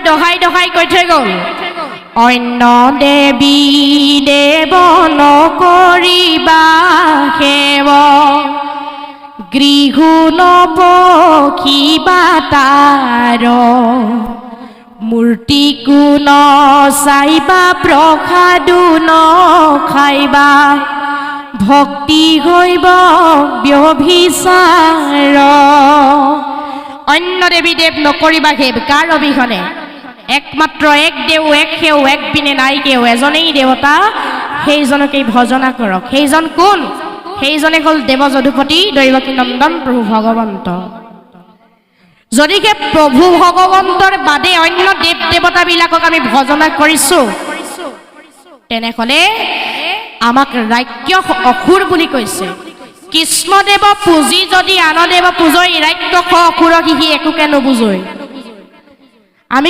দহাই দহাই কৈ থৈ গ'ল অন্য দেৱী দেৱ নকৰিবা সেৱ গৃহ নপখিবা তাৰ মূৰ্তি কোন চাইবা প্ৰসাদু নখাইবা ভক্তি হৈব ব্যভিচাৰ অন্য দেৱী দেৱ নকৰিবা সেৱ কাৰ অবিহনে একমাত্ৰ এক দেও এক সেও এক বিনে নাই কেও এজনেই দেৱতা সেইজনকেই ভজনা কৰক সেইজন কোন সেইজনে হ'ল দেৱ যদুপতি দৈৱকী নন্দন প্ৰভু ভগৱন্ত যদিকে প্ৰভু ভগৱন্তৰ বাদে অন্য দেৱ দেৱতাবিলাকক আমি ভজনা কৰিছোঁ তেনেহ'লে আমাক ৰাজ্য অসুৰ বুলি কৈছে কৃষ্ণদেৱ পুজি যদি আন দেৱ পূজয় ৰাজ্য অসুৰক সি একোকে নুবুজয়